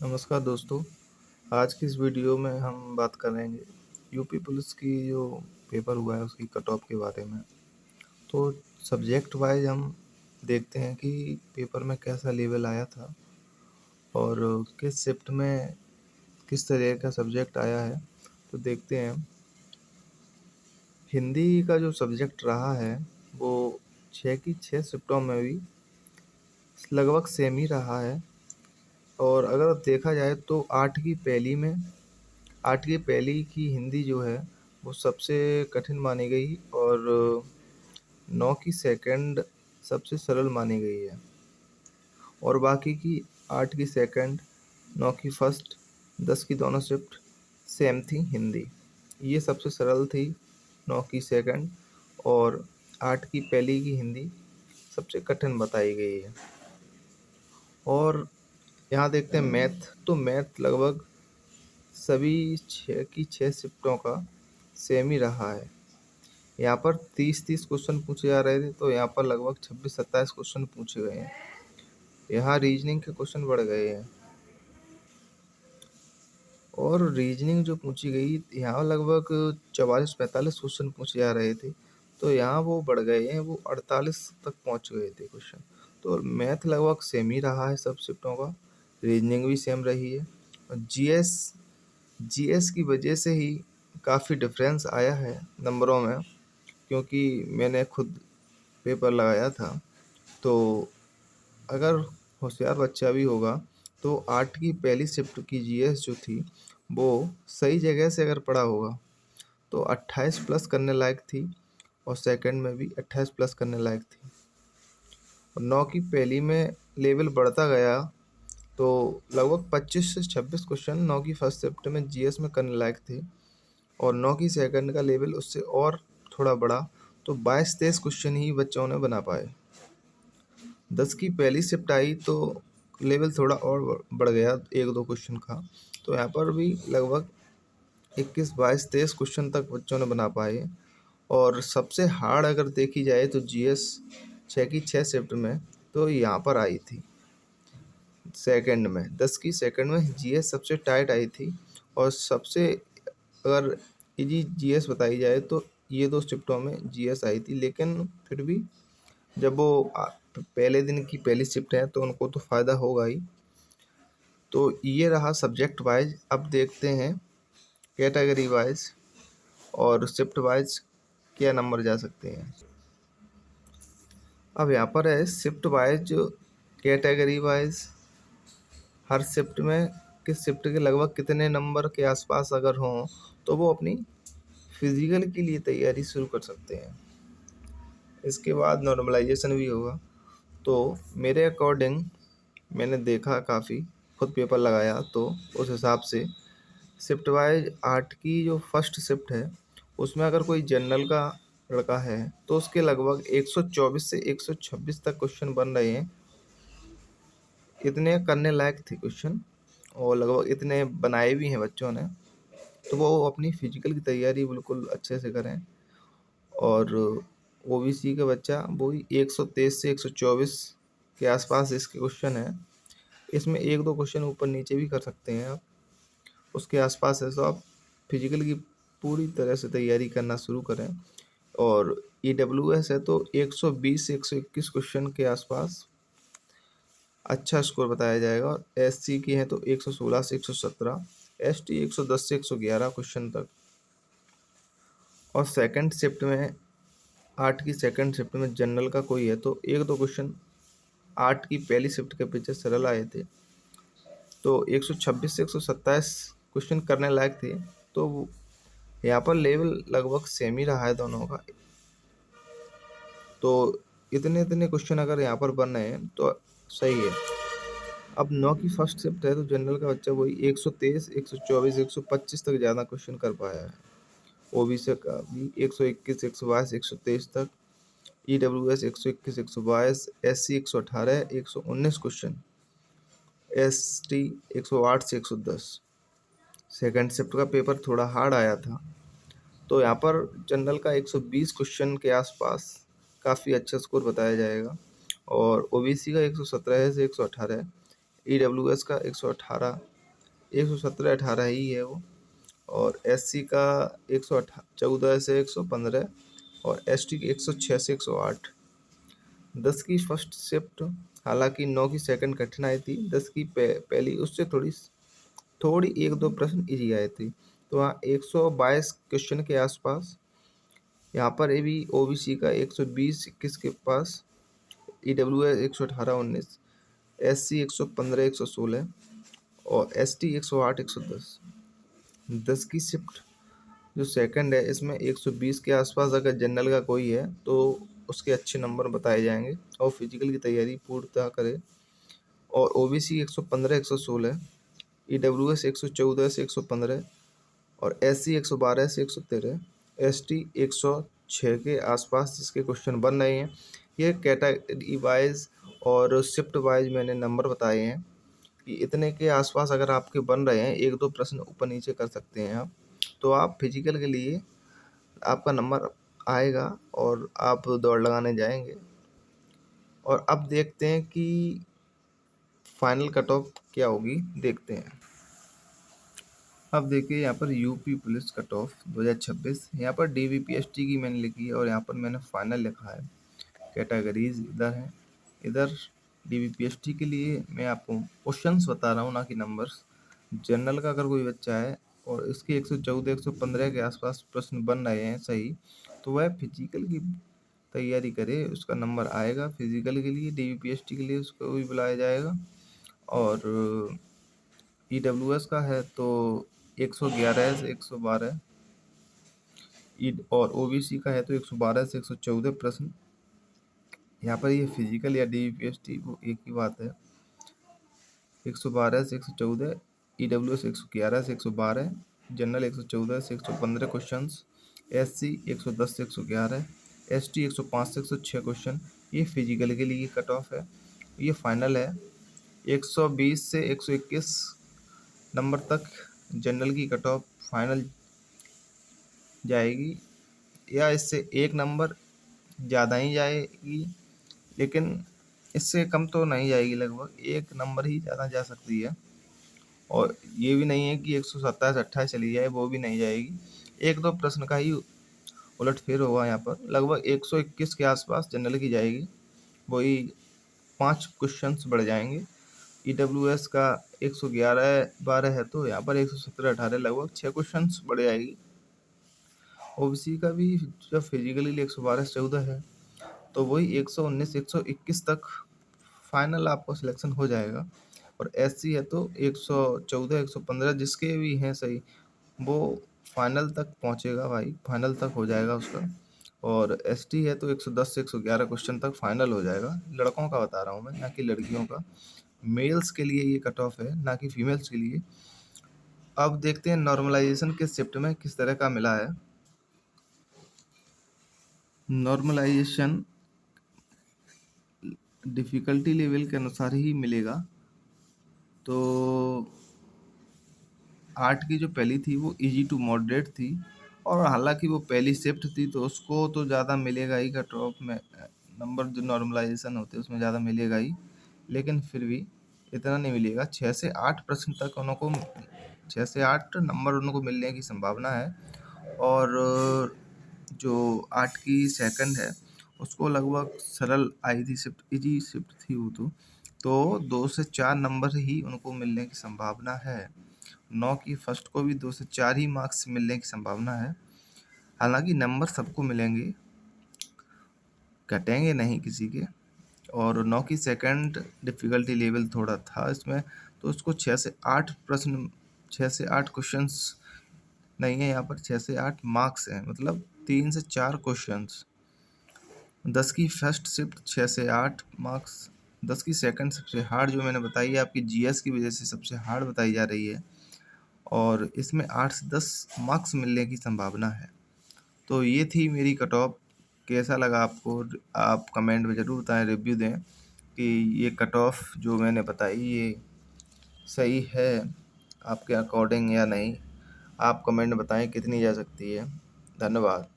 नमस्कार दोस्तों। आज की इस वीडियो में हम बात करेंगे यूपी पुलिस की जो पेपर हुआ है उसकी कट ऑफ के बारे में। तो सब्जेक्ट वाइज हम देखते हैं कि पेपर में कैसा लेवल आया था और किस शिफ्ट में किस तरह का सब्जेक्ट आया है। तो देखते हैं, हिंदी का जो सब्जेक्ट रहा है वो 6 की 6 शिफ्टों में भी लगभग सेम ही रहा है। और अगर देखा जाए तो 8 की पहली की हिंदी जो है वो सबसे कठिन मानी गई और 9 की सेकंड सबसे सरल मानी गई है। और बाकी की 8 की सेकंड, 9 की फर्स्ट, 10 की दोनों शिफ्ट सेम थी हिंदी। ये सबसे सरल थी 9 की सेकंड, और 8 की पहली की हिंदी सबसे कठिन बताई गई है। और यहाँ देखते हैं मैथ, तो मैथ लगभग सभी 6 की 6 शिफ्टों का सेम ही रहा है। यहाँ पर 30-30 क्वेश्चन पूछे जा रहे थे, तो यहाँ पर लगभग 26-27 क्वेश्चन पूछे गए हैं। यहाँ रीजनिंग के क्वेश्चन बढ़ गए हैं, और रीजनिंग जो पूछी गई यहाँ लगभग 44-45 क्वेश्चन पूछे जा रहे थे, तो यहाँ वो बढ़ गए हैं, वो 48 तक पहुँच गए थे क्वेश्चन। तो मैथ लगभग सेम ही रहा है सब शिफ्टों का, रीजनिंग भी सेम रही है। और जीएस की वजह से ही काफ़ी डिफरेंस आया है नंबरों में, क्योंकि मैंने खुद पेपर लगाया था। तो अगर होशियार बच्चा भी होगा तो 8 की पहली शिफ्ट की जीएस जो थी वो सही जगह से अगर पढ़ा होगा तो 28 प्लस करने लायक थी, और सेकंड में भी 28 प्लस करने लायक थी। और 9 की पहली में लेवल बढ़ता गया, तो लगभग 25 से 26 क्वेश्चन 9 की फर्स्ट शिफ्ट में जीएस में करने लायक थे, और 9 की सेकंड का लेवल उससे और थोड़ा बढ़ा, तो 22-23 क्वेश्चन ही बच्चों ने बना पाए। 10 की पहली शिफ्ट आई तो लेवल थोड़ा और बढ़ गया 1-2 क्वेश्चन का, तो यहाँ पर भी लगभग 21-22-23 क्वेश्चन तक बच्चों ने बना पाए। और सबसे हार्ड अगर देखी जाए तो जीएस 6 की 6 शिफ्ट में तो यहाँ पर आई थी सेकंड में, 10 की सेकंड में जीएस सबसे टाइट आई थी। और सबसे अगर इजी जीएस बताई जाए तो ये 2 शिफ्टों में जीएस आई थी, लेकिन फिर भी जब वो पहले दिन की पहली शिफ्ट है तो उनको तो फ़ायदा होगा ही। तो ये रहा सब्जेक्ट वाइज। अब देखते हैं कैटेगरी वाइज और शिफ्ट वाइज क्या नंबर जा सकते हैं। अब यहाँ पर है शिफ्ट वाइज, जो कैटेगरी वाइज हर शिफ्ट में किस शिफ्ट के लगभग कितने नंबर के आसपास अगर हों तो वो अपनी फिजिकल के लिए तैयारी शुरू कर सकते हैं। इसके बाद नॉर्मलाइजेशन भी होगा। तो मेरे अकॉर्डिंग मैंने देखा, काफ़ी खुद पेपर लगाया, तो उस हिसाब से शिफ्ट वाइज 8 की जो फर्स्ट शिफ्ट है उसमें अगर कोई जनरल का लड़का है तो उसके लगभग 124 से 126 तक क्वेश्चन बन रहे हैं। इतने करने लायक थे क्वेश्चन, और लगभग इतने बनाए भी हैं बच्चों ने। तो वो अपनी फिजिकल की तैयारी बिल्कुल अच्छे से करें। और ओबीसी का बच्चा वही 123 से 124 के आसपास इसके क्वेश्चन है। इसमें 1-2 क्वेश्चन ऊपर नीचे भी कर सकते हैं आप, उसके आसपास है, तो आप फिजिकल की पूरी तरह से तैयारी करना शुरू करें। और ईडब्ल्यूएस है तो 120 से 121 क्वेश्चन के आसपास अच्छा स्कोर बताया जाएगा। और एससी की है तो 116 से 117, एसटी 110 से 111 क्वेश्चन तक। और सेकंड शिफ्ट में 8 की सेकंड शिफ्ट में जनरल का कोई है तो 1-2 क्वेश्चन 8 की पहली शिफ्ट के पीछे सरल आए थे, तो 126 से 127 क्वेश्चन करने लायक थे। तो यहाँ पर लेवल लगभग सेम ही रहा है दोनों का। तो इतने इतने क्वेश्चन अगर यहाँ पर बन रहे हैं तो सही है। अब 9 की फर्स्ट शिफ्ट है तो जनरल का बच्चा वही 123, 124, 125 तक ज़्यादा क्वेश्चन कर पाया है। ओबीसी का भी 121, 122, 123 तक। ईडब्ल्यूएस 121, 122, एससी 118, 119 क्वेश्चन, एसटी 108 से 110। सेकंड शिफ्ट का पेपर थोड़ा हार्ड आया था, तो यहाँ पर जनरल का 120 क्वेश्चन के आसपास काफ़ी अच्छा स्कोर बताया जाएगा। और ओबीसी का 117 से 118, ईडब्ल्यूएस का 118, 117-18 ही है वो। और SC का 114 से 115 और ST की 106 से 108। 10 की फर्स्ट शिफ्ट, हालांकि 9 की सेकंड कठिन आई थी, 10 की पहली उससे थोड़ी थोड़ी एक दो प्रश्न इजी आए थे। तो वहाँ 122 क्वेश्चन के आसपास। यहाँ पर ये भी OBC का 120-21 के पास, EWS 118-19, SC 115 116 और ST 108 110। 10 की शिफ्ट जो सेकंड है इसमें 120 के आसपास अगर जनरल का कोई है तो उसके अच्छे नंबर बताए जाएंगे और फिजिकल की तैयारी पूर्णतः करे। और OBC 115 116, EWS 114 से 115 और SC 112 से 113, ST 106 के आसपास जिसके क्वेश्चन बन रहे हैं। ये कैटेगरी वाइज और शिफ्ट वाइज मैंने नंबर बताए हैं कि इतने के आसपास अगर आपके बन रहे हैं, एक दो प्रश्न ऊपर नीचे कर सकते हैं आप, तो आप फिजिकल के लिए आपका नंबर आएगा और आप दौड़ लगाने जाएंगे। और अब देखते हैं कि फाइनल कट ऑफ क्या होगी, देखते हैं। अब देखिए यहाँ पर यूपी पुलिस कट ऑफ 2026, यहाँ पर DVPST की मैंने लिखी है और यहाँ पर मैंने फाइनल लिखा है। कैटेगरीज इधर हैं, इधर DVPST के लिए मैं आपको क्वेश्चंस बता रहा हूँ, ना कि नंबर्स। जनरल का अगर कोई बच्चा है और इसके 114 115 के आसपास प्रश्न बन रहे हैं सही, तो वह फिजिकल की तैयारी करे, उसका नंबर आएगा। फिजिकल के लिए DVPST के लिए उसको भी बुलाया जाएगा। और EWS का है तो 111 से 112, और OBC का है तो 112 से 114 प्रश्न। यहाँ पर ये फिजिकल या DVPST वो एक ही बात है। 112 से 114, EWS 111 से 112, जनरल 114 से 115 क्वेश्चंस, SC 110 से 111, ST 105 से 106 क्वेश्चन। ये फिजिकल के लिए कट ऑफ है। ये फाइनल है। 120 से 121 नंबर तक जनरल की कट ऑफ फाइनल जाएगी, या इससे एक नंबर ज़्यादा ही जाएगी, लेकिन इससे कम तो नहीं जाएगी, लगभग एक नंबर ही ज़्यादा जा सकती है। और ये भी नहीं है कि 127-28 चली जाए, वो भी नहीं जाएगी। एक दो प्रश्न का ही उलटफेर होगा। यहाँ पर लगभग 121 के आसपास जनरल की जाएगी, वही 5 क्वेश्चंस बढ़ जाएंगे। EWS का 111-12 है तो यहाँ पर 117-18, लगभग 6 क्वेश्चंस बढ़ जाएगी। OBC का भी जब फिजिकली 112 से 14 है तो वही 119 121 तक फाइनल आपको सिलेक्शन हो जाएगा। और SC है तो 114 115 जिसके भी हैं सही, वो फाइनल तक पहुंचेगा भाई, फाइनल तक हो जाएगा उसका। और ST है तो 110 से 111 क्वेश्चन तक फाइनल हो जाएगा। लड़कों का बता रहा हूँ मैं, ना कि लड़कियों का। मेल्स के लिए ये कट ऑफ है, ना कि फीमेल्स के लिए। अब देखते हैं नॉर्मलाइजेशन के शिफ्ट में किस तरह का मिला है। नॉर्मलाइजेशन डिफ़िकल्टी लेवल के अनुसार ही मिलेगा। तो आर्ट की जो पहली थी वो इजी टू मॉडरेट थी, और हालांकि वो पहली शिफ्ट थी तो उसको तो ज़्यादा मिलेगा ही कट ऑफ में, नंबर जो नॉर्मलाइजेशन होते हैं उसमें ज़्यादा मिलेगा ही, लेकिन फिर भी इतना नहीं मिलेगा। 6 से 8 प्रश्न तक उनको 6 से 8 नंबर उनको मिलने की संभावना है। और जो आर्ट की सेकंड है उसको लगभग सरल आई थी, शिफ्ट इजी शिफ्ट थी वो तो 2 से 4 नंबर ही उनको मिलने की संभावना है। 9 की फर्स्ट को भी 2 से 4 ही मार्क्स मिलने की संभावना है। हालांकि नंबर सबको मिलेंगे, कटेंगे नहीं किसी के। और 9 की सेकंड डिफ़िकल्टी लेवल थोड़ा था इसमें, तो उसको 6 से 8 प्रश्न, 6 से 8 क्वेश्चंस नहीं है, यहाँ पर 6 से 8 मार्क्स हैं, मतलब 3 से 4 क्वेश्चंस। 10 की फर्स्ट शिफ्ट 6 से 8 मार्क्स। 10 की सेकंड सबसे हार्ड जो मैंने बताई है आपकी GS की वजह से सबसे हार्ड बताई जा रही है, और इसमें 8 से 10 मार्क्स मिलने की संभावना है। तो ये थी मेरी कट ऑफ। कैसा लगा आपको, आप कमेंट में ज़रूर बताएं, रिव्यू दें कि ये कट ऑफ जो मैंने बताई ये सही है आपके अकॉर्डिंग या नहीं। आप कमेंट में बताएं कितनी जा सकती है। धन्यवाद।